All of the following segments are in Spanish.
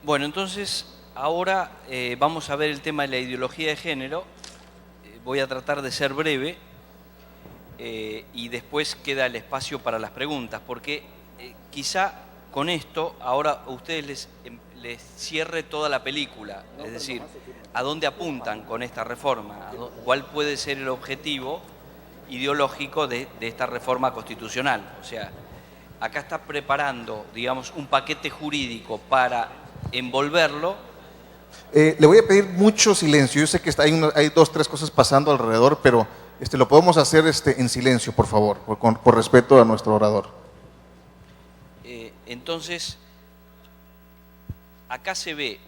Bueno, entonces ahora vamos a ver el tema de la ideología de género. Voy a tratar de ser breve y después queda el espacio para las preguntas, porque quizá con esto ahora a ustedes les cierre toda la película, es decir, a dónde apuntan con esta reforma, cuál puede ser el objetivo ideológico de esta reforma constitucional. O sea, acá está preparando, digamos, un paquete jurídico para envolverlo. Le voy a pedir mucho silencio. Yo sé que hay dos, tres cosas pasando alrededor, pero lo podemos hacer en silencio, por favor, por respeto a nuestro orador. Entonces, acá se ve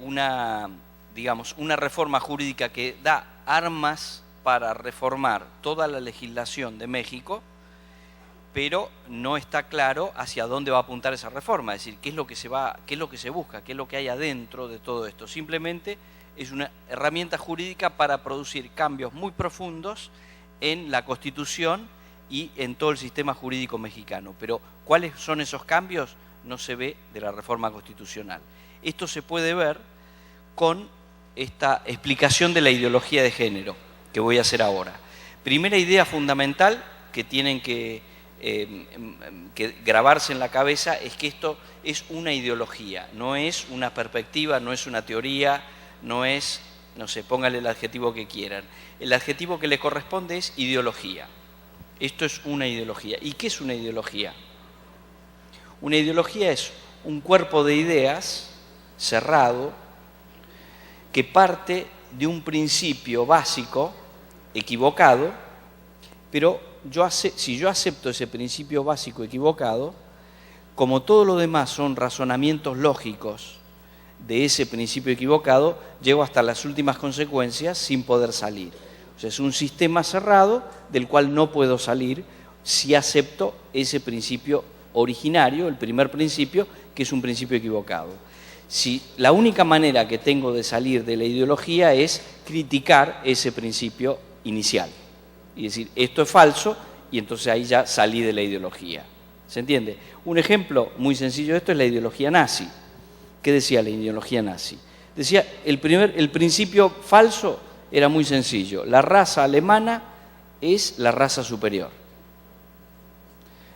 digamos, una reforma jurídica que da armas para reformar toda la legislación de México, pero no está claro hacia dónde va a apuntar esa reforma, es decir, qué es lo que se busca, qué es lo que hay adentro de todo esto. Simplemente es una herramienta jurídica para producir cambios muy profundos en la Constitución y en todo el sistema jurídico mexicano. Pero ¿cuáles son esos cambios? No se ve de la reforma constitucional. Esto se puede ver con esta explicación de la ideología de género que voy a hacer ahora. Primera idea fundamental que tienen que grabarse en la cabeza es que esto es una ideología, no es una perspectiva, no es una teoría, no es, no sé, póngale el adjetivo que quieran. El adjetivo que le corresponde es ideología. Esto es una ideología. ¿Y qué es una ideología? Una ideología es un cuerpo de ideas cerrado que parte de un principio básico equivocado, pero si yo acepto ese principio básico equivocado, como todo lo demás son razonamientos lógicos de ese principio equivocado, llego hasta las últimas consecuencias sin poder salir. O sea, es un sistema cerrado del cual no puedo salir si acepto ese principio originario, el primer principio, que es un principio equivocado. Si la única manera que tengo de salir de la ideología es criticar ese principio inicial y decir, esto es falso, y entonces ahí ya salí de la ideología. ¿Se entiende? Un ejemplo muy sencillo de esto es la ideología nazi. ¿Qué decía la ideología nazi? Decía, el principio falso era muy sencillo. La raza alemana es la raza superior.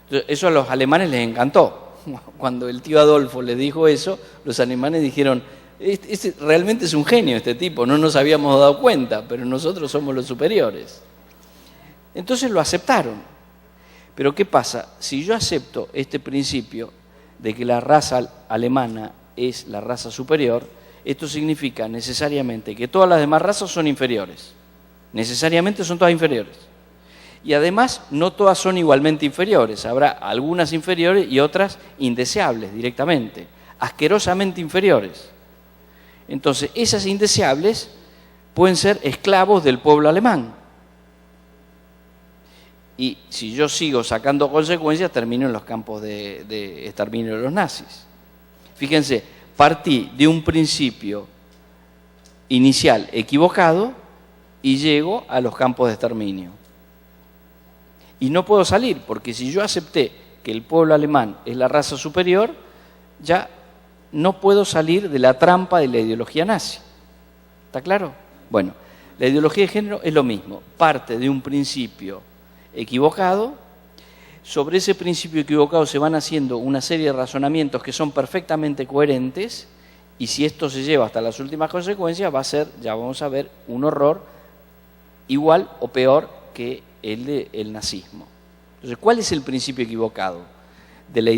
Entonces, eso a los alemanes les encantó. Cuando el tío Adolfo les dijo eso, los alemanes dijeron, realmente es un genio este tipo, no nos habíamos dado cuenta, pero nosotros somos los superiores. Entonces lo aceptaron. Pero ¿qué pasa? Si yo acepto este principio de que la raza alemana es la raza superior, esto significa necesariamente que todas las demás razas son inferiores. Necesariamente son todas inferiores. Y además no todas son igualmente inferiores. Habrá algunas inferiores y otras indeseables directamente, asquerosamente inferiores. Entonces esas indeseables pueden ser esclavos del pueblo alemán. Y si yo sigo sacando consecuencias, termino en los campos de exterminio de los nazis. Fíjense, partí de un principio inicial equivocado y llego a los campos de exterminio. Y no puedo salir, porque si yo acepté que el pueblo alemán es la raza superior, ya no puedo salir de la trampa de la ideología nazi. ¿Está claro? Bueno, la ideología de género es lo mismo, parte de un principio equivocado. Sobre ese principio equivocado se van haciendo una serie de razonamientos que son perfectamente coherentes, y si esto se lleva hasta las últimas consecuencias va a ser, ya vamos a ver, un horror igual o peor que el del nazismo. Entonces, ¿cuál es el principio equivocado de la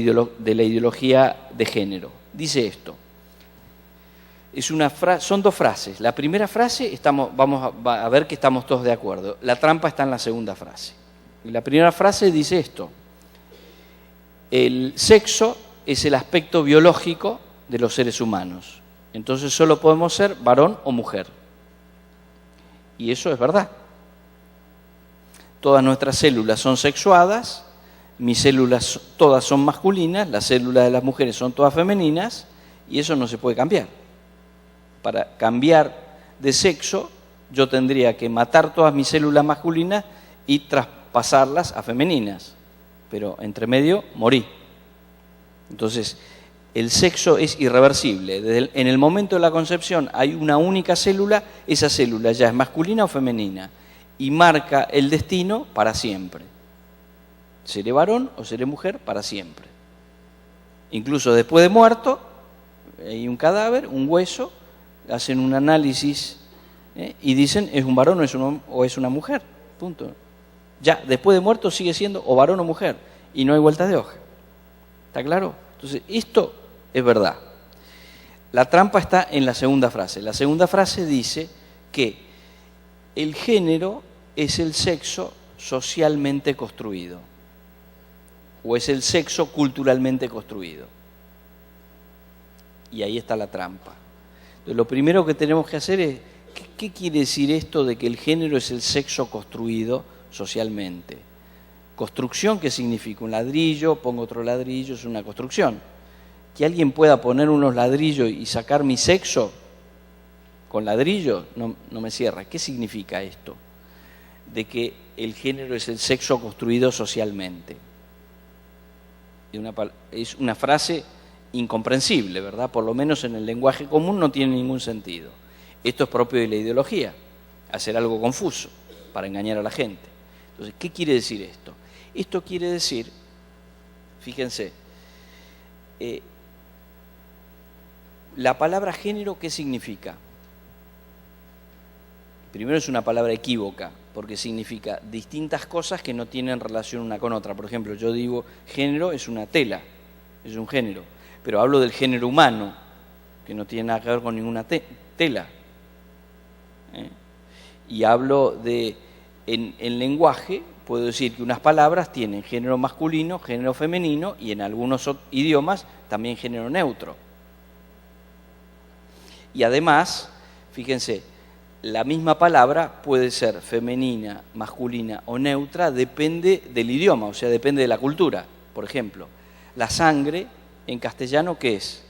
ideología de género? Dice esto. Son dos frases. La primera frase, vamos a ver que estamos todos de acuerdo. La trampa está en la segunda frase. Y la primera frase dice esto: el sexo es el aspecto biológico de los seres humanos. Entonces solo podemos ser varón o mujer. Y eso es verdad. Todas nuestras células son sexuadas, mis células todas son masculinas, las células de las mujeres son todas femeninas, y eso no se puede cambiar. Para cambiar de sexo, yo tendría que matar todas mis células masculinas y traspasarlas a femeninas, pero entre medio morí. Entonces, el sexo es irreversible. En el momento de la concepción hay una única célula, esa célula ya es masculina o femenina y marca el destino para siempre. Seré varón o seré mujer para siempre. Incluso después de muerto, hay un cadáver, un hueso, hacen un análisis y dicen es un varón o es una mujer. Punto. Ya, después de muerto sigue siendo o varón o mujer y no hay vuelta de hoja. ¿Está claro? Entonces, esto es verdad. La trampa está en la segunda frase. La segunda frase dice que el género es el sexo socialmente construido o es el sexo culturalmente construido. Y ahí está la trampa. Entonces, lo primero que tenemos que hacer es, ¿qué quiere decir esto de que el género es el sexo construido socialmente? Construcción, ¿qué significa? Un ladrillo, pongo otro ladrillo, es una construcción. Que alguien pueda poner unos ladrillos y sacar mi sexo con ladrillo, no me cierra. ¿Qué significa esto? De que el género es el sexo construido socialmente. Es una frase incomprensible, ¿verdad? Por lo menos en el lenguaje común no tiene ningún sentido. Esto es propio de la ideología, hacer algo confuso para engañar a la gente. Entonces, ¿qué quiere decir esto? Esto quiere decir, fíjense, la palabra género, ¿qué significa? Primero es una palabra equívoca, porque significa distintas cosas que no tienen relación una con otra. Por ejemplo, yo digo género es una tela, es un género, pero hablo del género humano, que no tiene nada que ver con ninguna tela. Y hablo de, en lenguaje, puedo decir que unas palabras tienen género masculino, género femenino y en algunos idiomas también género neutro. Y además, fíjense, la misma palabra puede ser femenina, masculina o neutra, depende del idioma, o sea, depende de la cultura. Por ejemplo, la sangre en castellano, ¿qué es?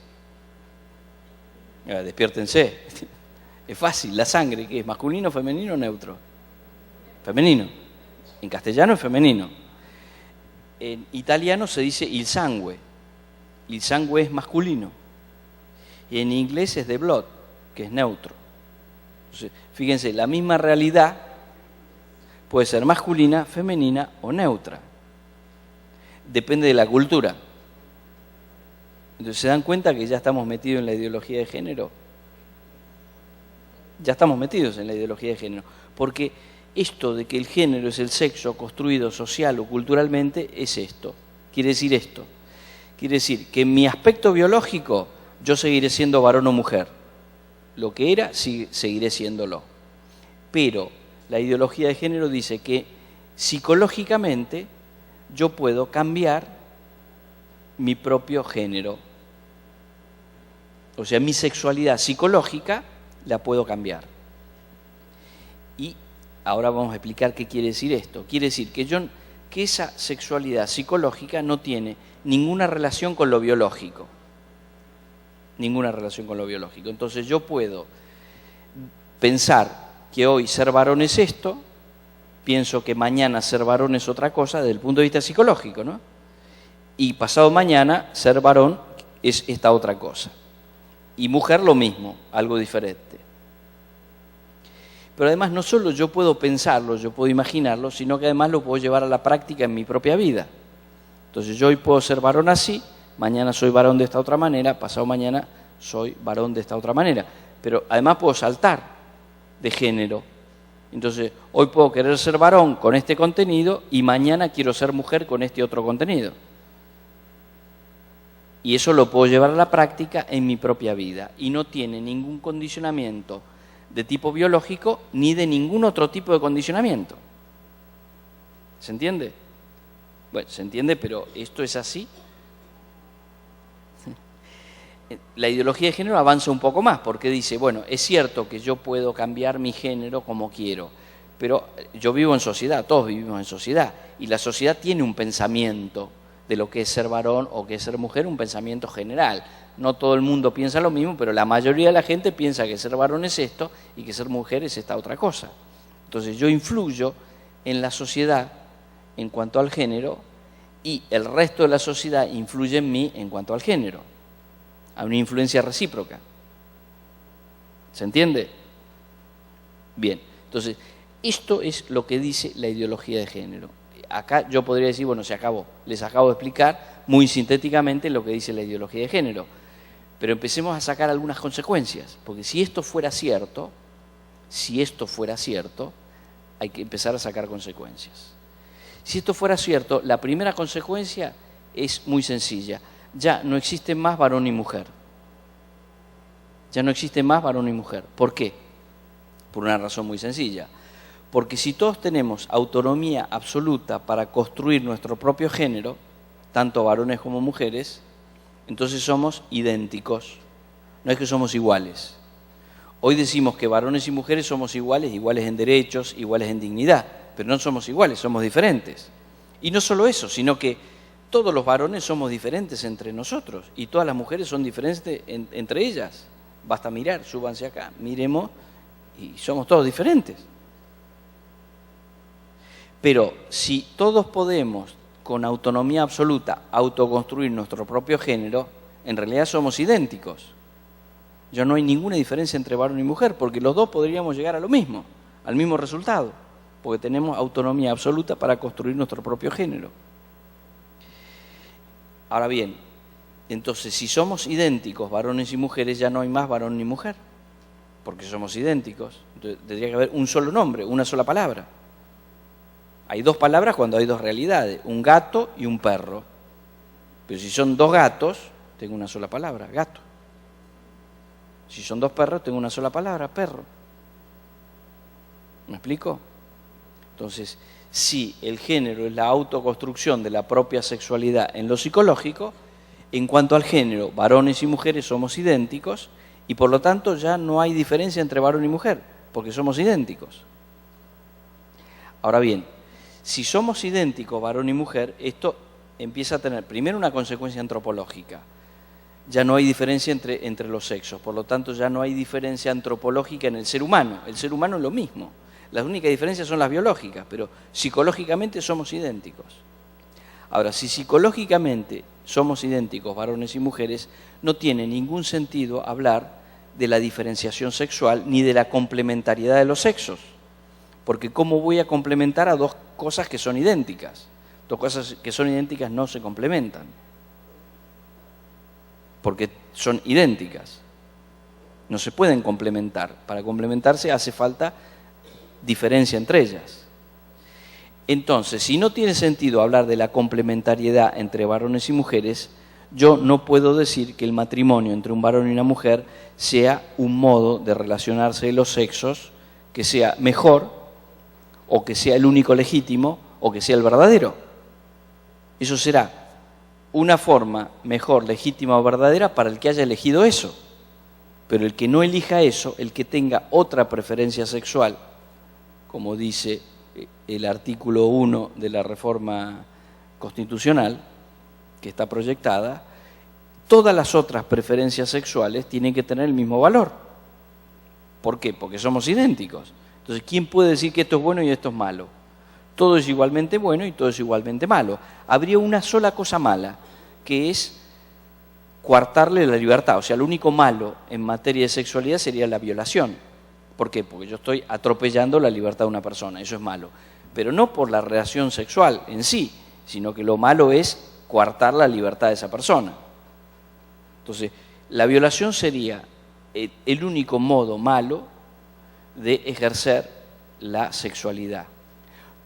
Despiértense. Es fácil, la sangre, ¿qué es? ¿Masculino, femenino o neutro? Femenino. En castellano es femenino. En italiano se dice il sangue. Il sangue es masculino. Y en inglés es the blood, que es neutro. Entonces, fíjense, la misma realidad puede ser masculina, femenina o neutra. Depende de la cultura. Entonces, ¿se dan cuenta que ya estamos metidos en la ideología de género? Ya estamos metidos en la ideología de género. Porque esto de que el género es el sexo construido social o culturalmente es esto. Quiere decir esto. Quiere decir que en mi aspecto biológico yo seguiré siendo varón o mujer. Lo que era, seguiré siéndolo. Pero la ideología de género dice que psicológicamente yo puedo cambiar mi propio género. O sea, mi sexualidad psicológica la puedo cambiar. Y ahora vamos a explicar qué quiere decir esto. Quiere decir que esa sexualidad psicológica no tiene ninguna relación con lo biológico. Ninguna relación con lo biológico. Entonces yo puedo pensar que hoy ser varón es esto, pienso que mañana ser varón es otra cosa desde el punto de vista psicológico, ¿no? Y pasado mañana ser varón es esta otra cosa. Y mujer lo mismo, algo diferente. Pero además no solo yo puedo pensarlo, yo puedo imaginarlo, sino que además lo puedo llevar a la práctica en mi propia vida. Entonces yo hoy puedo ser varón así, mañana soy varón de esta otra manera, pasado mañana soy varón de esta otra manera. Pero además puedo saltar de género. Entonces hoy puedo querer ser varón con este contenido y mañana quiero ser mujer con este otro contenido. Y eso lo puedo llevar a la práctica en mi propia vida. Y no tiene ningún condicionamiento de tipo biológico ni de ningún otro tipo de condicionamiento. ¿Se entiende? Bueno, se entiende, pero ¿esto es así? La ideología de género avanza un poco más porque dice, bueno, es cierto que yo puedo cambiar mi género como quiero, pero yo vivo en sociedad, todos vivimos en sociedad, y la sociedad tiene un pensamiento de lo que es ser varón o que es ser mujer, un pensamiento general. No todo el mundo piensa lo mismo, pero la mayoría de la gente piensa que ser varón es esto y que ser mujer es esta otra cosa. Entonces yo influyo en la sociedad en cuanto al género y el resto de la sociedad influye en mí en cuanto al género. a una influencia recíproca. ¿Se entiende? Bien, entonces, esto es lo que dice la ideología de género. Acá yo podría decir, bueno, se acabó. Les acabo de explicar muy sintéticamente lo que dice la ideología de género. Pero empecemos a sacar algunas consecuencias, porque si esto fuera cierto, hay que empezar a sacar consecuencias. Si esto fuera cierto, la primera consecuencia es muy sencilla. Ya no existe más varón y mujer. Ya no existe más varón y mujer. ¿Por qué? Por una razón muy sencilla. Porque si todos tenemos autonomía absoluta para construir nuestro propio género, tanto varones como mujeres, entonces somos idénticos. No es que somos iguales. Hoy decimos que varones y mujeres somos iguales, iguales en derechos, iguales en dignidad, pero no somos iguales, somos diferentes. Y no solo eso, sino que todos los varones somos diferentes entre nosotros y todas las mujeres son diferentes entre ellas. Basta mirar, súbanse acá, miremos y somos todos diferentes. Pero si todos podemos, con autonomía absoluta, autoconstruir nuestro propio género, en realidad somos idénticos. Ya no hay ninguna diferencia entre varón y mujer, porque los dos podríamos llegar a lo mismo, al mismo resultado, porque tenemos autonomía absoluta para construir nuestro propio género. Ahora bien, entonces si somos idénticos, varones y mujeres, ya no hay más varón ni mujer, porque somos idénticos. Entonces tendría que haber un solo nombre, una sola palabra. Hay dos palabras cuando hay dos realidades, un gato y un perro. Pero si son dos gatos, tengo una sola palabra, gato. Si son dos perros, tengo una sola palabra, perro. ¿Me explico? Entonces, si el género es la autoconstrucción de la propia sexualidad en lo psicológico, en cuanto al género, varones y mujeres somos idénticos y por lo tanto ya no hay diferencia entre varón y mujer, porque somos idénticos. Ahora bien, si somos idénticos varón y mujer, esto empieza a tener primero una consecuencia antropológica. Ya no hay diferencia entre los sexos, por lo tanto ya no hay diferencia antropológica en el ser humano. El ser humano es lo mismo. Las únicas diferencias son las biológicas, pero psicológicamente somos idénticos. Ahora, si psicológicamente somos idénticos varones y mujeres, no tiene ningún sentido hablar de la diferenciación sexual ni de la complementariedad de los sexos. Porque ¿cómo voy a complementar a dos cosas que son idénticas? Dos cosas que son idénticas no se complementan, porque son idénticas. No se pueden complementar. Para complementarse hace falta diferencia entre ellas. Entonces, si no tiene sentido hablar de la complementariedad entre varones y mujeres, yo no puedo decir que el matrimonio entre un varón y una mujer sea un modo de relacionarse de los sexos que sea mejor, o que sea el único legítimo, o que sea el verdadero. Eso será una forma mejor, legítima o verdadera para el que haya elegido eso. Pero el que no elija eso, el que tenga otra preferencia sexual, como dice el artículo 1 de la reforma constitucional que está proyectada, todas las otras preferencias sexuales tienen que tener el mismo valor. ¿Por qué? Porque somos idénticos. Entonces, ¿quién puede decir que esto es bueno y esto es malo? Todo es igualmente bueno y todo es igualmente malo. Habría una sola cosa mala, que es coartarle la libertad. O sea, lo único malo en materia de sexualidad sería la violación. ¿Por qué? Porque yo estoy atropellando la libertad de una persona, eso es malo. Pero no por la relación sexual en sí, sino que lo malo es coartar la libertad de esa persona. Entonces, la violación sería el único modo malo de ejercer la sexualidad.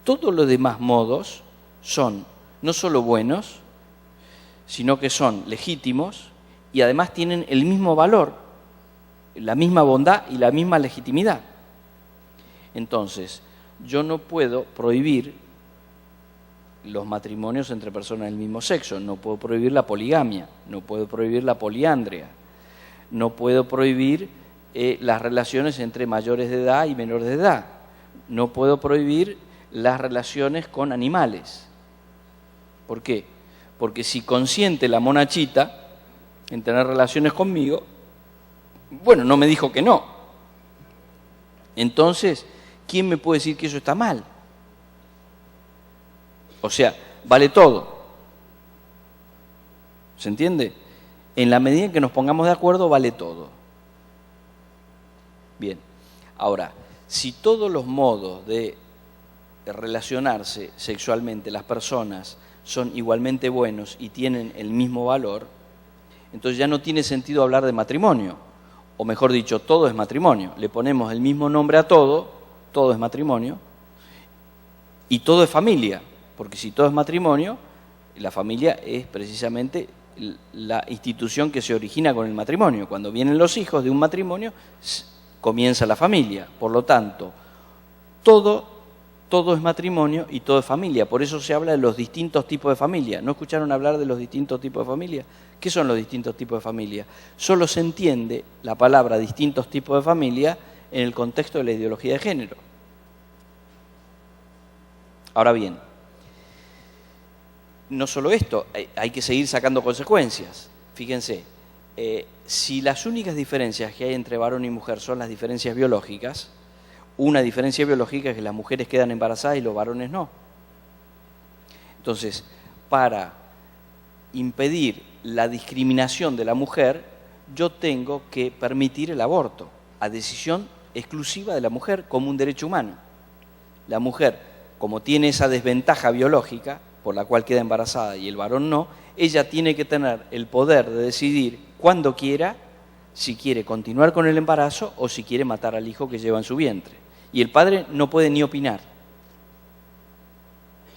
Todos los demás modos son no solo buenos, sino que son legítimos y además tienen el mismo valor, la misma bondad y la misma legitimidad. Entonces, yo no puedo prohibir los matrimonios entre personas del mismo sexo, no puedo prohibir la poligamia, no puedo prohibir la poliandria, no puedo prohibir las relaciones entre mayores de edad y menores de edad, no puedo prohibir las relaciones con animales. ¿Por qué? Porque si consiente la monachita en tener relaciones conmigo, bueno, no me dijo que no. Entonces, ¿quién me puede decir que eso está mal? O sea, vale todo. ¿Se entiende? En la medida en que nos pongamos de acuerdo, vale todo. Bien, ahora, si todos los modos de relacionarse sexualmente las personas son igualmente buenos y tienen el mismo valor, entonces ya no tiene sentido hablar de matrimonio, o mejor dicho, todo es matrimonio. Le ponemos el mismo nombre a todo, todo es matrimonio, y todo es familia, porque si todo es matrimonio, la familia es precisamente la institución que se origina con el matrimonio. Cuando vienen los hijos de un matrimonio, comienza la familia. Por lo tanto, todo es matrimonio y todo es familia. Por eso se habla de los distintos tipos de familia. ¿No escucharon hablar de los distintos tipos de familia? ¿Qué son los distintos tipos de familia? Solo se entiende la palabra distintos tipos de familia en el contexto de la ideología de género. Ahora bien, no solo esto, hay que seguir sacando consecuencias. Fíjense, si las únicas diferencias que hay entre varón y mujer son las diferencias biológicas, una diferencia biológica es que las mujeres quedan embarazadas y los varones no. Entonces, para impedir la discriminación de la mujer, yo tengo que permitir el aborto, a decisión exclusiva de la mujer como un derecho humano. La mujer, como tiene esa desventaja biológica, por la cual queda embarazada y el varón no, ella tiene que tener el poder de decidir cuando quiera, si quiere continuar con el embarazo o si quiere matar al hijo que lleva en su vientre. Y el padre no puede ni opinar.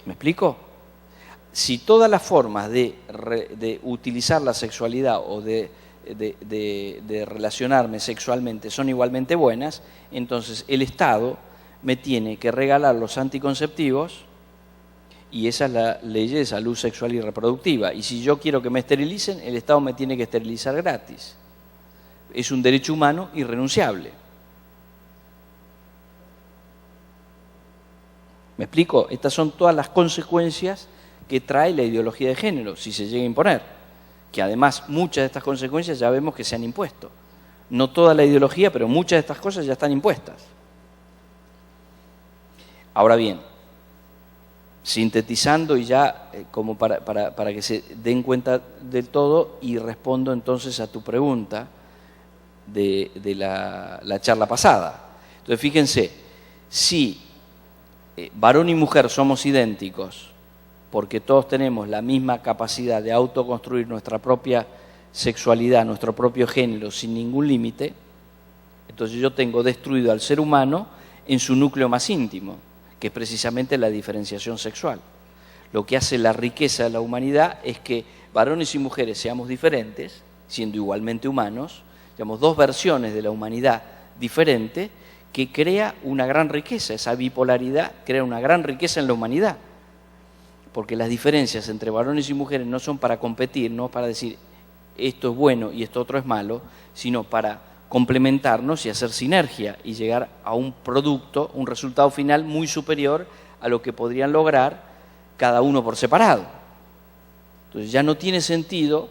¿Me explico? Si todas las formas de utilizar la sexualidad o de relacionarme sexualmente son igualmente buenas, entonces el Estado me tiene que regalar los anticonceptivos, y esa es la ley de salud sexual y reproductiva. Y si yo quiero que me esterilicen, el Estado me tiene que esterilizar gratis. Es un derecho humano irrenunciable. ¿Me explico? Estas son todas las consecuencias que trae la ideología de género, si se llega a imponer. Que además muchas de estas consecuencias ya vemos que se han impuesto. No toda la ideología, pero muchas de estas cosas ya están impuestas. Ahora bien, sintetizando y ya como para que se den cuenta del todo, y respondo entonces a tu pregunta de la charla pasada. Entonces fíjense, si varón y mujer somos idénticos porque todos tenemos la misma capacidad de autoconstruir nuestra propia sexualidad, nuestro propio género sin ningún límite, entonces yo tengo destruido al ser humano en su núcleo más íntimo, que es precisamente la diferenciación sexual. Lo que hace la riqueza de la humanidad es que varones y mujeres seamos diferentes, siendo igualmente humanos, digamos, dos versiones de la humanidad diferentes, que crea una gran riqueza. Esa bipolaridad crea una gran riqueza en la humanidad, porque las diferencias entre varones y mujeres no son para competir, no para decir esto es bueno y esto otro es malo, sino para complementarnos y hacer sinergia y llegar a un producto, un resultado final muy superior a lo que podrían lograr cada uno por separado. Entonces ya no tiene sentido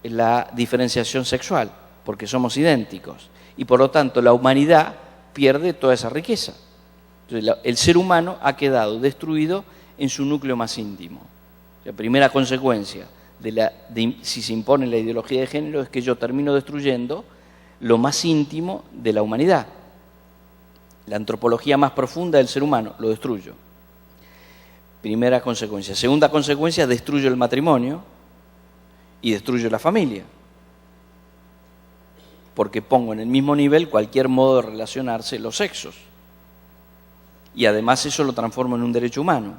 la diferenciación sexual, porque somos idénticos, y por lo tanto la humanidad pierde toda esa riqueza. Entonces el ser humano ha quedado destruido en su núcleo más íntimo. La primera consecuencia si se impone la ideología de género es que yo termino destruyendo lo más íntimo de la humanidad. La antropología más profunda del ser humano, lo destruyo. Primera consecuencia. Segunda consecuencia, destruyo el matrimonio y destruyo la familia. Porque pongo en el mismo nivel cualquier modo de relacionarse los sexos. Y además eso lo transformo en un derecho humano.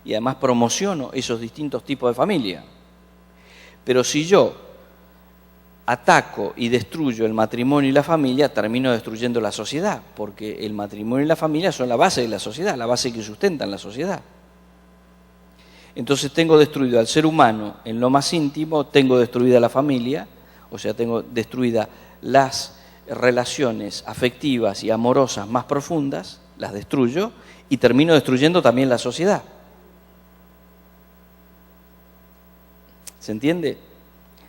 Y además promociono esos distintos tipos de familia. Pero si yo ataco y destruyo el matrimonio y la familia, termino destruyendo la sociedad, porque el matrimonio y la familia son la base de la sociedad, la base que sustentan la sociedad. Entonces tengo destruido al ser humano en lo más íntimo, tengo destruida la familia, o sea, tengo destruidas las relaciones afectivas y amorosas más profundas, las destruyo, y termino destruyendo también la sociedad. ¿Se entiende?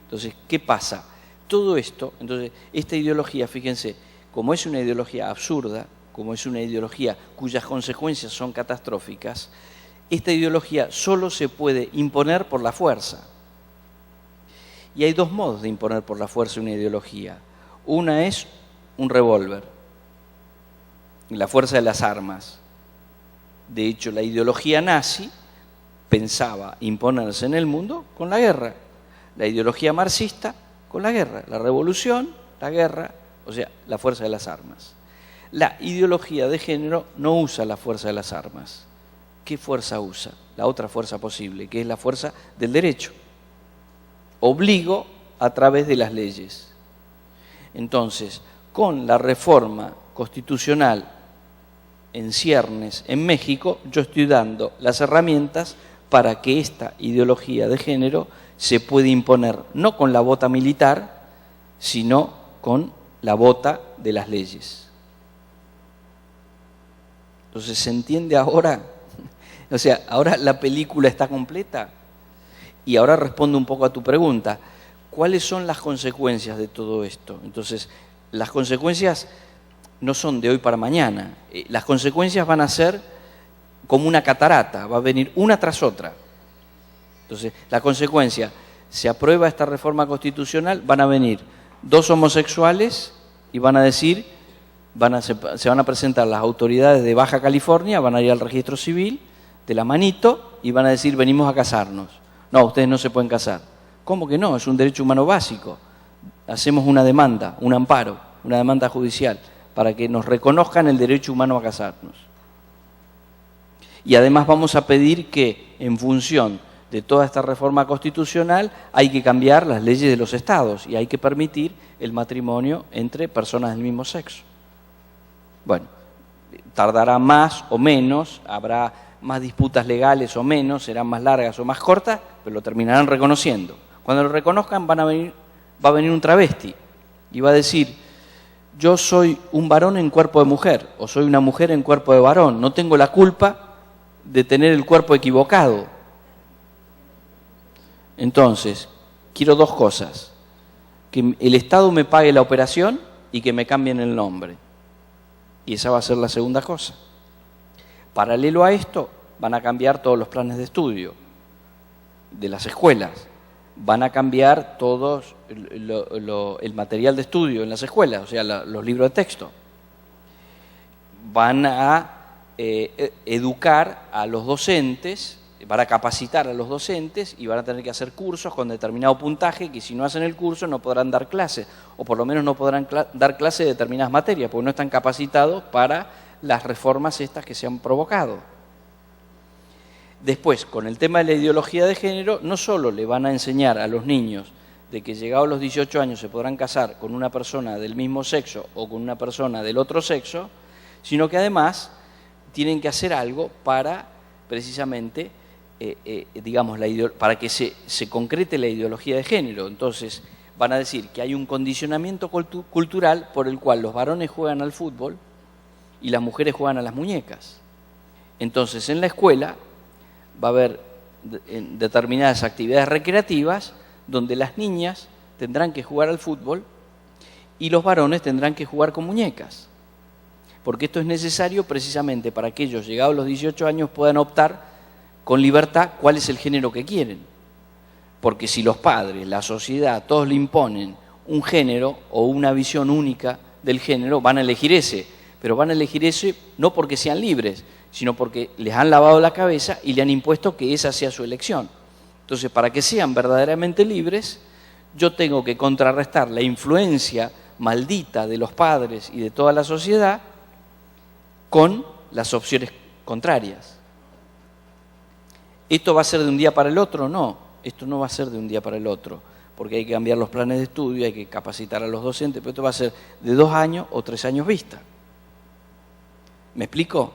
Entonces, ¿qué pasa? Todo esto, entonces, esta ideología, fíjense, como es una ideología absurda, como es una ideología cuyas consecuencias son catastróficas, esta ideología solo se puede imponer por la fuerza. Y hay dos modos de imponer por la fuerza una ideología. Una es un revólver, la fuerza de las armas. De hecho, la ideología nazi pensaba imponerse en el mundo con la guerra. La ideología marxista con la guerra. La revolución, la guerra, o sea, la fuerza de las armas. La ideología de género no usa la fuerza de las armas. ¿Qué fuerza usa? La otra fuerza posible, que es la fuerza del derecho. Obligo a través de las leyes. Entonces, con la reforma constitucional en ciernes en México, yo estoy dando las herramientas para que esta ideología de género se pueda imponer, no con la bota militar, sino con la bota de las leyes. Entonces, ¿se entiende ahora? O sea, ahora la película está completa. Y ahora respondo un poco a tu pregunta. ¿Cuáles son las consecuencias de todo esto? Entonces, las consecuencias no son de hoy para mañana. Las consecuencias van a ser como una catarata, va a venir una tras otra. Entonces, la consecuencia, se aprueba esta reforma constitucional, van a venir dos homosexuales y van a decir, se van a presentar las autoridades de Baja California, van a ir al registro civil de la manito y van a decir, venimos a casarnos. No, ustedes no se pueden casar. ¿Cómo que no? Es un derecho humano básico. Hacemos una demanda, un amparo, una demanda judicial, para que nos reconozcan el derecho humano a casarnos. Y además vamos a pedir que, en función de toda esta reforma constitucional, hay que cambiar las leyes de los estados y hay que permitir el matrimonio entre personas del mismo sexo. Bueno, tardará más o menos, habrá más disputas legales o menos, serán más largas o más cortas, pero lo terminarán reconociendo. Cuando lo reconozcan va a venir un travesti y va a decir, yo soy un varón en cuerpo de mujer o soy una mujer en cuerpo de varón, no tengo la culpa de tener el cuerpo equivocado. Entonces, quiero dos cosas, que el Estado me pague la operación y que me cambien el nombre. Y esa va a ser la segunda cosa. Paralelo a esto, van a cambiar todos los planes de estudio de las escuelas, van a cambiar todo el material de estudio en las escuelas, o sea, los libros de texto. Van a educar a los docentes, van a capacitar a los docentes y van a tener que hacer cursos con determinado puntaje que si no hacen el curso no podrán dar clases, o por lo menos no podrán dar clases de determinadas materias, porque no están capacitados para las reformas estas que se han provocado. Después, con el tema de la ideología de género, no solo le van a enseñar a los niños de que llegados los 18 años se podrán casar con una persona del mismo sexo o con una persona del otro sexo, sino que además tienen que hacer algo para, precisamente, para que se concrete la ideología de género. Entonces, van a decir que hay un condicionamiento cultural por el cual los varones juegan al fútbol y las mujeres juegan a las muñecas. Entonces, en la escuela va a haber determinadas actividades recreativas donde las niñas tendrán que jugar al fútbol y los varones tendrán que jugar con muñecas. Porque esto es necesario precisamente para que ellos, llegados a los 18 años, puedan optar con libertad cuál es el género que quieren. Porque si los padres, la sociedad, todos le imponen un género o una visión única del género, van a elegir ese. Pero van a elegir ese no porque sean libres, sino porque les han lavado la cabeza y le han impuesto que esa sea su elección. Entonces, para que sean verdaderamente libres, yo tengo que contrarrestar la influencia maldita de los padres y de toda la sociedad con las opciones contrarias. ¿Esto va a ser de un día para el otro? No, esto no va a ser de un día para el otro, porque hay que cambiar los planes de estudio, hay que capacitar a los docentes, pero esto va a ser de 2 años o 3 años vista. ¿Me explico?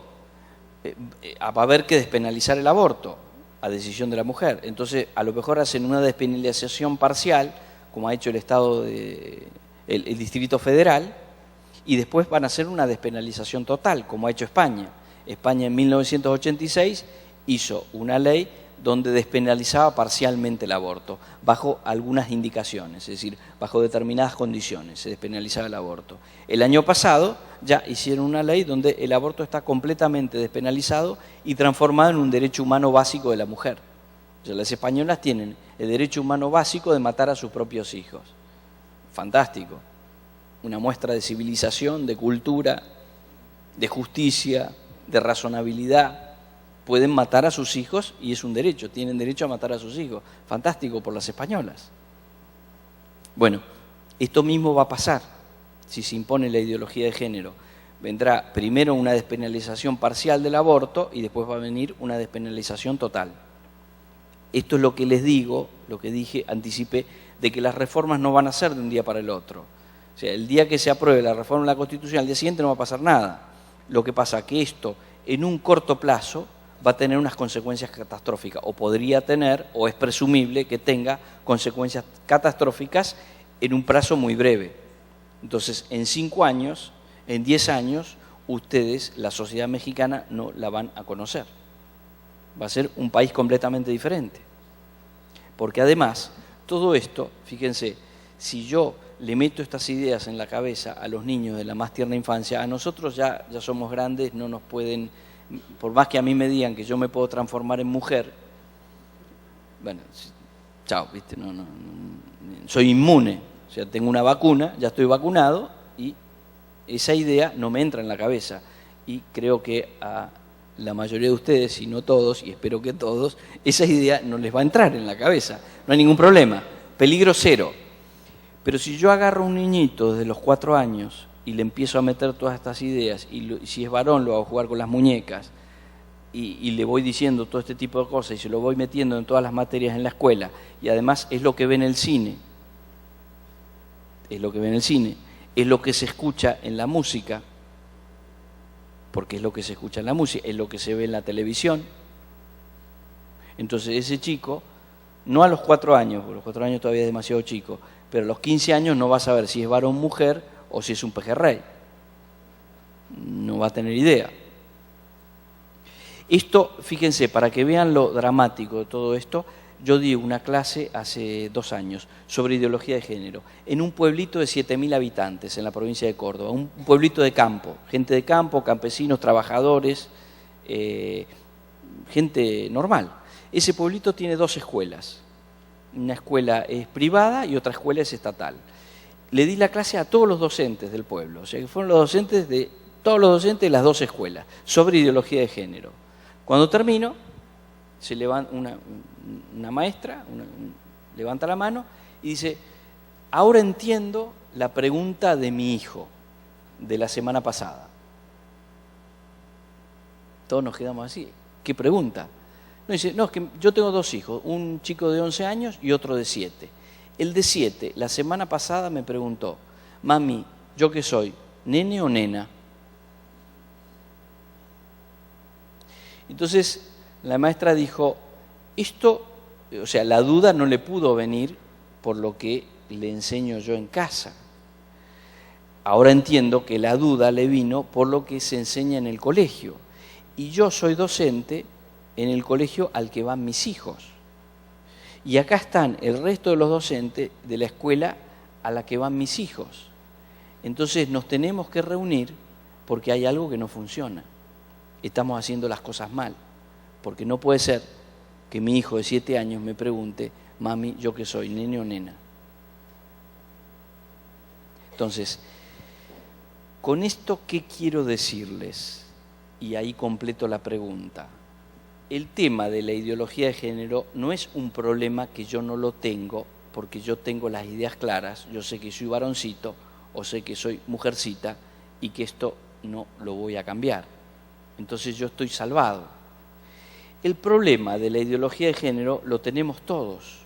Va a haber que despenalizar el aborto a decisión de la mujer. Entonces, a lo mejor hacen una despenalización parcial, como ha hecho el Estado, el Distrito Federal, y después van a hacer una despenalización total, como ha hecho España. España en 1986 hizo una ley donde despenalizaba parcialmente el aborto, bajo algunas indicaciones, es decir, bajo determinadas condiciones se despenalizaba el aborto. El año pasado ya hicieron una ley donde el aborto está completamente despenalizado y transformado en un derecho humano básico de la mujer. O sea, las españolas tienen el derecho humano básico de matar a sus propios hijos. Fantástico. Una muestra de civilización, de cultura, de justicia, de razonabilidad. Pueden matar a sus hijos y es un derecho, tienen derecho a matar a sus hijos. Fantástico por las españolas. Bueno, esto mismo va a pasar si se impone la ideología de género. Vendrá primero una despenalización parcial del aborto y después va a venir una despenalización total. Esto es lo que les digo, lo que dije, anticipé, de que las reformas no van a ser de un día para el otro. O sea, el día que se apruebe la reforma de la Constitución, al día siguiente no va a pasar nada. Lo que pasa es que esto, en un corto plazo, va a tener unas consecuencias catastróficas, o podría tener, o es presumible que tenga consecuencias catastróficas en un plazo muy breve. Entonces, en 5 años, en 10 años, ustedes, la sociedad mexicana, no la van a conocer. Va a ser un país completamente diferente. Porque además, todo esto, fíjense, si yo le meto estas ideas en la cabeza a los niños de la más tierna infancia, a nosotros ya somos grandes, no nos pueden, por más que a mí me digan que yo me puedo transformar en mujer, bueno, chao, ¿viste? No, soy inmune, o sea, tengo una vacuna, ya estoy vacunado y esa idea no me entra en la cabeza. Y creo que a la mayoría de ustedes, y no todos, y espero que todos, esa idea no les va a entrar en la cabeza. No hay ningún problema, peligro cero. Pero si yo agarro a un niñito desde los 4 años y le empiezo a meter todas estas ideas, y si es varón lo hago jugar con las muñecas, y le voy diciendo todo este tipo de cosas, y se lo voy metiendo en todas las materias en la escuela, y además es lo que ve en el cine, es lo que se escucha en la música, porque es lo que se escucha en la música, es lo que se ve en la televisión. Entonces ese chico, no a los 4 años, porque los 4 años todavía es demasiado chico, pero a los 15 años no va a saber si es varón o mujer o si es un pejerrey. No va a tener idea. Esto, fíjense, para que vean lo dramático de todo esto, yo di una clase hace 2 años sobre ideología de género en un pueblito de 7.000 habitantes en la provincia de Córdoba, un pueblito de campo, gente de campo, campesinos, trabajadores, gente normal. Ese pueblito tiene 2 escuelas, una escuela es privada y otra escuela es estatal. Le di la clase a todos los docentes del pueblo, o sea que fueron todos los docentes de las 2 escuelas, sobre ideología de género. Cuando termino, se levanta una maestra, levanta la mano y dice, ahora entiendo la pregunta de mi hijo de la semana pasada. Todos nos quedamos así. ¿Qué pregunta? No, dice, no, es que yo tengo 2 hijos, un chico de 11 años y otro de 7. El de 7, la semana pasada me preguntó, mami, ¿yo qué soy? ¿Nene o nena? Entonces la maestra dijo, esto, o sea, la duda no le pudo venir por lo que le enseño yo en casa. Ahora entiendo que la duda le vino por lo que se enseña en el colegio. Y yo soy docente en el colegio al que van mis hijos. Y acá están el resto de los docentes de la escuela a la que van mis hijos. Entonces nos tenemos que reunir porque hay algo que no funciona. Estamos haciendo las cosas mal. Porque no puede ser que mi hijo de 7 años me pregunte, mami, ¿yo qué soy, nene o nena? Entonces, con esto, ¿qué quiero decirles? Y ahí completo la pregunta. El tema de la ideología de género no es un problema que yo no lo tengo, porque yo tengo las ideas claras, yo sé que soy varoncito o sé que soy mujercita y que esto no lo voy a cambiar. Entonces yo estoy salvado. El problema de la ideología de género lo tenemos todos,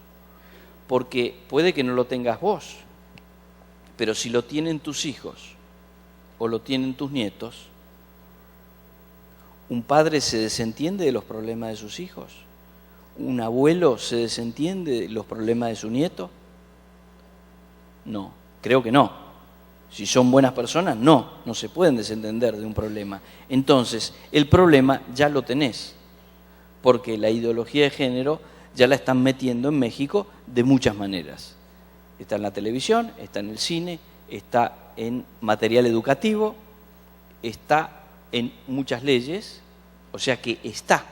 porque puede que no lo tengas vos, pero si lo tienen tus hijos o lo tienen tus nietos, ¿un padre se desentiende de los problemas de sus hijos? ¿Un abuelo se desentiende de los problemas de su nieto? No, creo que no. Si son buenas personas, no se pueden desentender de un problema. Entonces, el problema ya lo tenés, porque la ideología de género ya la están metiendo en México de muchas maneras. Está en la televisión, está en el cine, está en material educativo, está en muchas leyes, o sea que está.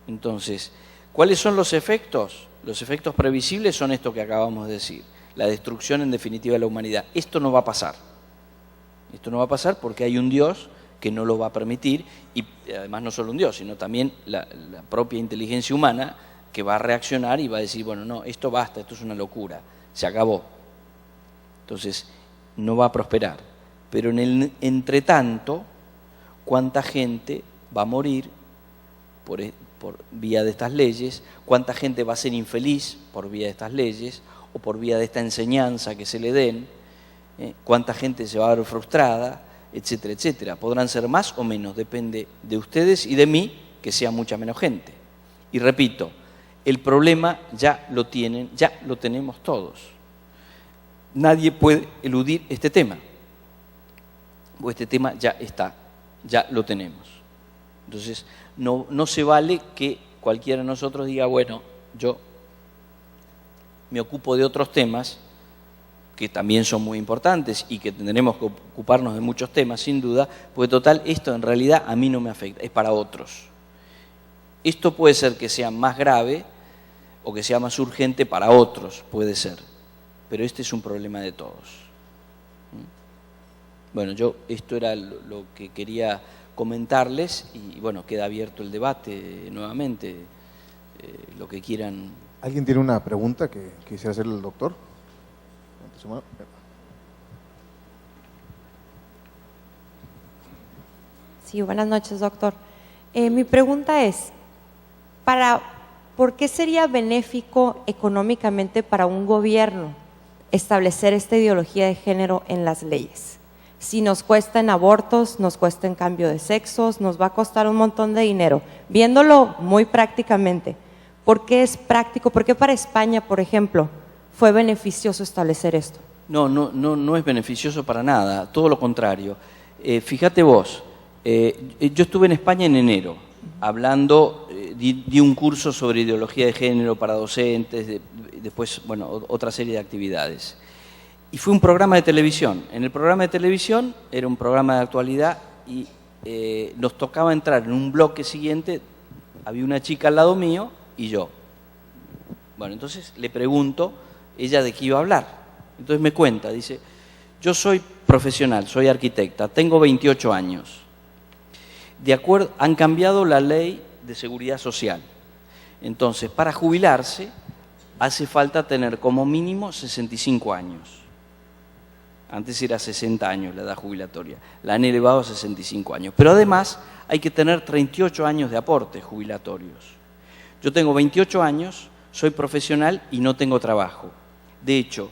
Entonces, ¿cuáles son los efectos? Los efectos previsibles son esto que acabamos de decir, la destrucción en definitiva de la humanidad. Esto no va a pasar. Esto no va a pasar porque hay un Dios que no lo va a permitir, y además no solo un Dios, sino también la propia inteligencia humana, que va a reaccionar y va a decir, bueno, no, esto basta, esto es una locura, se acabó. Entonces, no va a prosperar. Pero en el entretanto, ¿cuánta gente va a morir por vía de estas leyes? ¿Cuánta gente va a ser infeliz por vía de estas leyes o por vía de esta enseñanza que se le den? ¿Cuánta gente se va a ver frustrada? Etcétera, etcétera. Podrán ser más o menos, depende de ustedes y de mí, que sea mucha menos gente. Y repito, el problema ya lo tenemos todos. Nadie puede eludir este tema, porque este tema ya está, ya lo tenemos. Entonces, no se vale que cualquiera de nosotros diga, bueno, yo me ocupo de otros temas, que también son muy importantes y que tendremos que ocuparnos de muchos temas, sin duda, porque total, esto en realidad a mí no me afecta, es para otros. Esto puede ser que sea más grave o que sea más urgente para otros, puede ser, pero este es un problema de todos. Bueno, esto era lo que quería comentarles y bueno, queda abierto el debate nuevamente, lo que quieran. ¿Alguien tiene una pregunta que quisiera hacerle al doctor? Sí, buenas noches, doctor. Mi pregunta es, ¿por qué sería benéfico económicamente para un gobierno establecer esta ideología de género en las leyes? Si nos cuesta en abortos, nos cuesta en cambio de sexos, nos va a costar un montón de dinero. Viéndolo muy prácticamente, ¿por qué es práctico? ¿Por qué para España, por ejemplo, fue beneficioso establecer esto? No es beneficioso para nada, todo lo contrario. Fíjate vos, yo estuve en España en enero, hablando, di un curso sobre ideología de género para docentes, después, bueno, otra serie de actividades. Y fue un programa de televisión. En el programa de televisión, era un programa de actualidad, y nos tocaba entrar en un bloque siguiente, había una chica al lado mío y yo. Bueno, entonces le pregunto ella de qué iba a hablar. Entonces me cuenta, dice, yo soy profesional, soy arquitecta, tengo 28 años. Han cambiado la ley de seguridad social. Entonces, para jubilarse, hace falta tener como mínimo 65 años. Antes era 60 años la edad jubilatoria, la han elevado a 65 años. Pero además hay que tener 38 años de aportes jubilatorios. Yo tengo 28 años, soy profesional y no tengo trabajo. De hecho,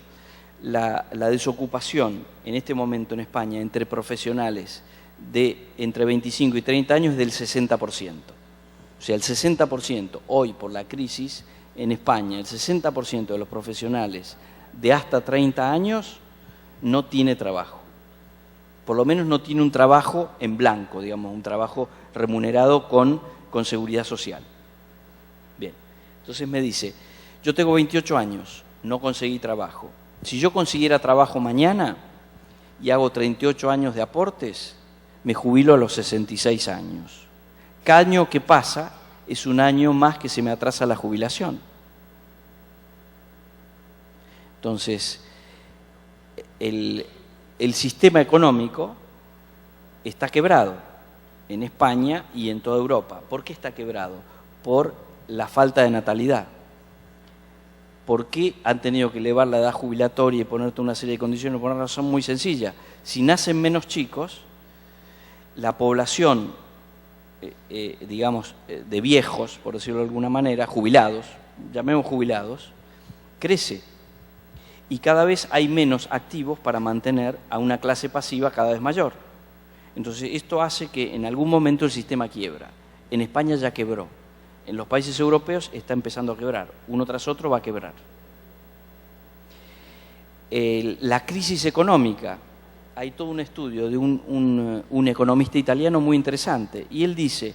la desocupación en este momento en España entre profesionales de entre 25 y 30 años es del 60%. O sea, el 60% hoy por la crisis en España, el 60% de los profesionales de hasta 30 años no tiene trabajo. Por lo menos no tiene un trabajo en blanco, digamos, un trabajo remunerado con seguridad social. Bien, entonces me dice, yo tengo 28 años, no conseguí trabajo. Si yo consiguiera trabajo mañana y hago 38 años de aportes, me jubilo a los 66 años. Cada año que pasa es un año más que se me atrasa la jubilación. Entonces, el sistema económico está quebrado en España y en toda Europa. ¿Por qué está quebrado? Por la falta de natalidad. ¿Por qué han tenido que elevar la edad jubilatoria y ponerte una serie de condiciones? Por una razón muy sencilla. Si nacen menos chicos, la población, digamos, de viejos, por decirlo de alguna manera, jubilados, llamemos jubilados, crece. Y cada vez hay menos activos para mantener a una clase pasiva cada vez mayor. Entonces, esto hace que en algún momento el sistema quiebra. En España ya quebró. En los países europeos está empezando a quebrar. Uno tras otro va a quebrar. La crisis económica. Hay todo un estudio de un economista italiano muy interesante. Y él dice,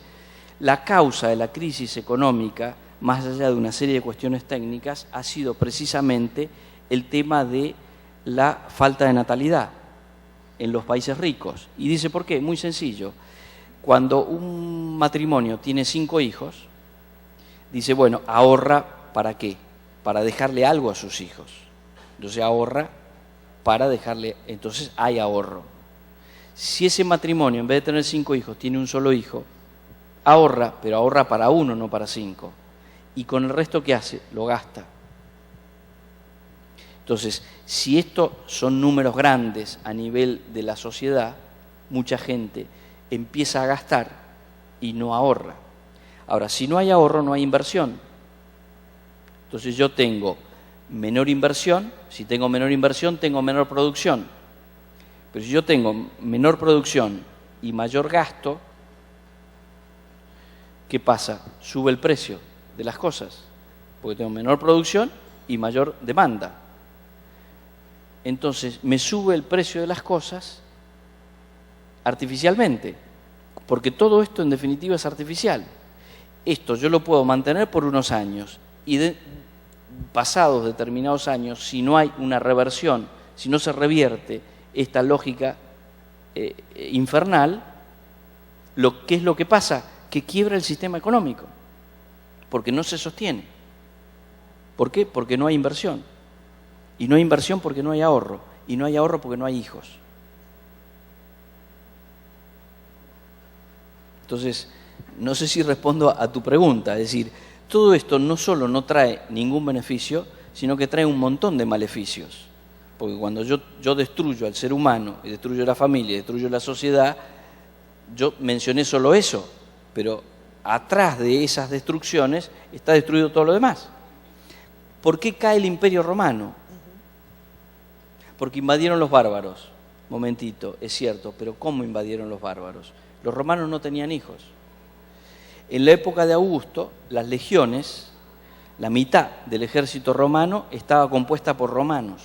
la causa de la crisis económica, más allá de una serie de cuestiones técnicas, ha sido precisamente el tema de la falta de natalidad en los países ricos. Y dice, ¿por qué? Muy sencillo. Cuando un matrimonio tiene 5 hijos, dice, bueno, ahorra ¿para qué? Para dejarle algo a sus hijos. Entonces ahorra para dejarle, entonces hay ahorro. Si ese matrimonio, en vez de tener 5 hijos, tiene un solo hijo, ahorra, pero ahorra para 1, no para 5. Y con el resto, ¿qué hace? Lo gasta. Entonces, si estos son números grandes a nivel de la sociedad, mucha gente empieza a gastar y no ahorra. Ahora, si no hay ahorro, no hay inversión. Entonces yo tengo menor inversión, si tengo menor inversión, tengo menor producción. Pero si yo tengo menor producción y mayor gasto, ¿qué pasa? Sube el precio de las cosas, porque tengo menor producción y mayor demanda. Entonces me sube el precio de las cosas artificialmente, porque todo esto en definitiva es artificial. Esto yo lo puedo mantener por unos años y pasados determinados años, si no hay una reversión, si no se revierte esta lógica infernal, ¿qué es lo que pasa? Que quiebra el sistema económico, porque no se sostiene. ¿Por qué? Porque no hay inversión. Y no hay inversión porque no hay ahorro. Y no hay ahorro porque no hay hijos. Entonces, no sé si respondo a tu pregunta. Es decir, todo esto no solo no trae ningún beneficio, sino que trae un montón de maleficios. Porque cuando yo destruyo al ser humano, y destruyo la familia, y destruyo la sociedad, yo mencioné solo eso, pero atrás de esas destrucciones está destruido todo lo demás. ¿Por qué cae el Imperio Romano? Porque invadieron los bárbaros. Momentito, es cierto, pero ¿cómo invadieron los bárbaros? Los romanos no tenían hijos. En la época de Augusto, las legiones, la mitad del ejército romano estaba compuesta por romanos.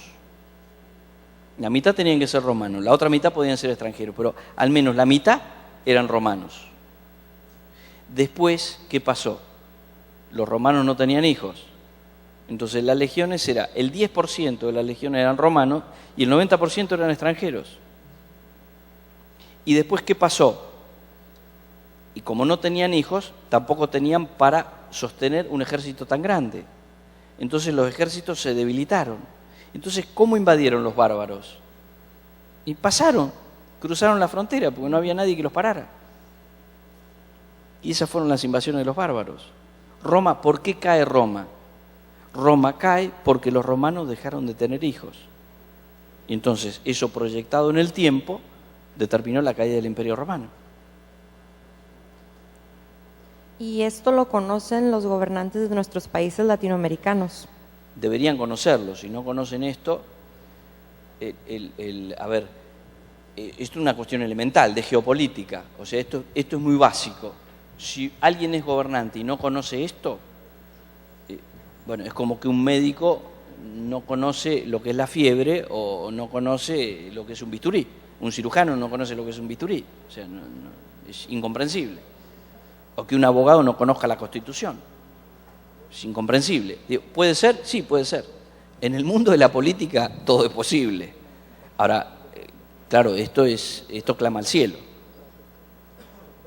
La mitad tenían que ser romanos, la otra mitad podían ser extranjeros, pero al menos la mitad eran romanos. Después, ¿qué pasó? Los romanos no tenían hijos. Entonces las legiones el 10% de las legiones eran romanos y el 90% eran extranjeros. Y después, ¿qué pasó? Y como no tenían hijos, tampoco tenían para sostener un ejército tan grande. Entonces los ejércitos se debilitaron. Entonces, ¿cómo invadieron los bárbaros? Y cruzaron la frontera porque no había nadie que los parara. Y esas fueron las invasiones de los bárbaros. Roma, ¿por qué cae Roma? Roma cae porque los romanos dejaron de tener hijos. Y entonces, eso proyectado en el tiempo, determinó la caída del Imperio Romano. ¿Y esto lo conocen los gobernantes de nuestros países latinoamericanos? Deberían conocerlo. Si no conocen esto, esto es una cuestión elemental de geopolítica. O sea, esto es muy básico. Si alguien es gobernante y no conoce esto, bueno, es como que un médico no conoce lo que es la fiebre o no conoce lo que es un bisturí. Un cirujano no conoce lo que es un bisturí. O sea, es incomprensible. O que un abogado no conozca la Constitución. Es incomprensible. ¿Puede ser? Sí, puede ser. En el mundo de la política todo es posible. Ahora, claro, esto clama al cielo.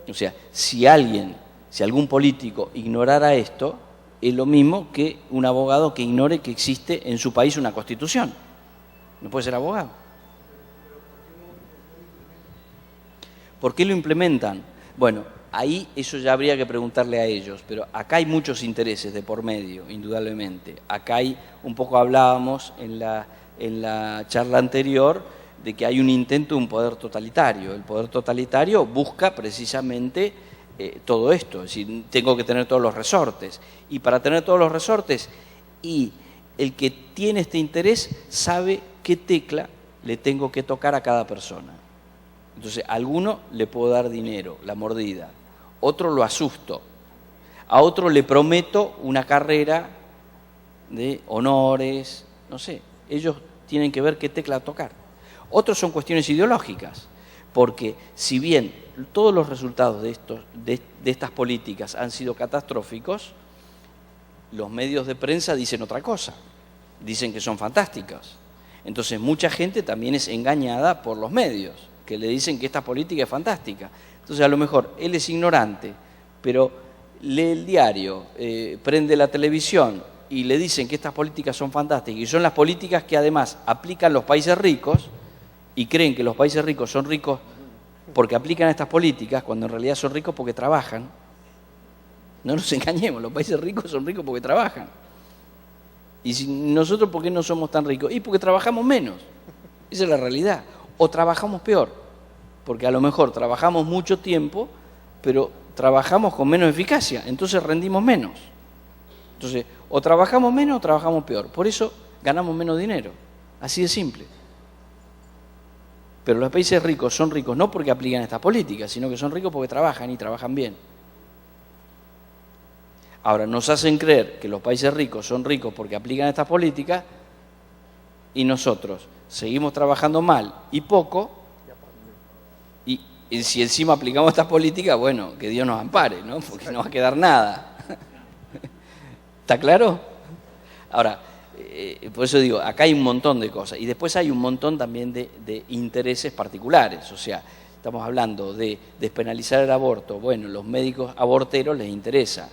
O sea, si algún político ignorara esto, es lo mismo que un abogado que ignore que existe en su país una Constitución. No puede ser abogado. ¿Por qué lo implementan? Bueno, ahí eso ya habría que preguntarle a ellos, pero acá hay muchos intereses de por medio, indudablemente. Acá un poco hablábamos en la charla anterior de que hay un intento de un poder totalitario. El poder totalitario busca precisamente todo esto, es decir, tengo que tener todos los resortes. Y para tener todos los resortes, y el que tiene este interés sabe qué tecla le tengo que tocar a cada persona. Entonces, a alguno le puedo dar dinero, la mordida, otro lo asusto, a otro le prometo una carrera de honores, no sé, ellos tienen que ver qué tecla tocar. Otros son cuestiones ideológicas, porque si bien todos los resultados de estas políticas han sido catastróficos, los medios de prensa dicen otra cosa, dicen que son fantásticas. Entonces mucha gente también es engañada por los medios, que le dicen que esta política es fantástica. Entonces a lo mejor él es ignorante, pero lee el diario, prende la televisión y le dicen que estas políticas son fantásticas y son las políticas que además aplican los países ricos y creen que los países ricos son ricos porque aplican estas políticas, cuando en realidad son ricos porque trabajan. No nos engañemos, los países ricos son ricos porque trabajan. Y si nosotros, ¿por qué no somos tan ricos? Y porque trabajamos menos. Esa es la realidad. O trabajamos peor, porque a lo mejor trabajamos mucho tiempo, pero trabajamos con menos eficacia, entonces rendimos menos. Entonces, o trabajamos menos o trabajamos peor. Por eso ganamos menos dinero. Así de simple. Pero los países ricos son ricos no porque aplican estas políticas, sino que son ricos porque trabajan y trabajan bien. Ahora, nos hacen creer que los países ricos son ricos porque aplican estas políticas y nosotros seguimos trabajando mal y poco, y si encima aplicamos estas políticas, bueno, que Dios nos ampare, ¿no? Porque no va a quedar nada. ¿Está claro? Ahora, por eso digo, acá hay un montón de cosas. Y después hay un montón también de intereses particulares. O sea, estamos hablando de despenalizar el aborto. Bueno, los médicos aborteros les interesa.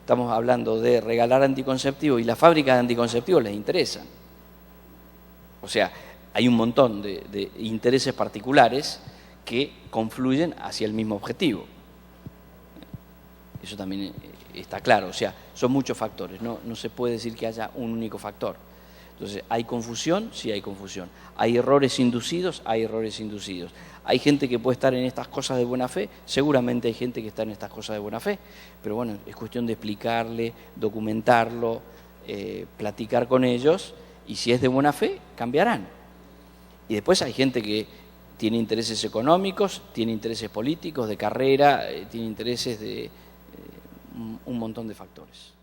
Estamos hablando de regalar anticonceptivos y las fábricas de anticonceptivos les interesan. O sea, hay un montón de intereses particulares que confluyen hacia el mismo objetivo. Eso también está claro. O sea, son muchos factores. No se puede decir que haya un único factor. Entonces, ¿hay confusión? Sí hay confusión. ¿Hay errores inducidos? Hay errores inducidos. ¿Hay gente que puede estar en estas cosas de buena fe? Seguramente hay gente que está en estas cosas de buena fe. Pero bueno, es cuestión de explicarle, documentarlo, platicar con ellos, y si es de buena fe, cambiarán. Y después hay gente que tiene intereses económicos, tiene intereses políticos, de carrera, tiene intereses de un montón de factores.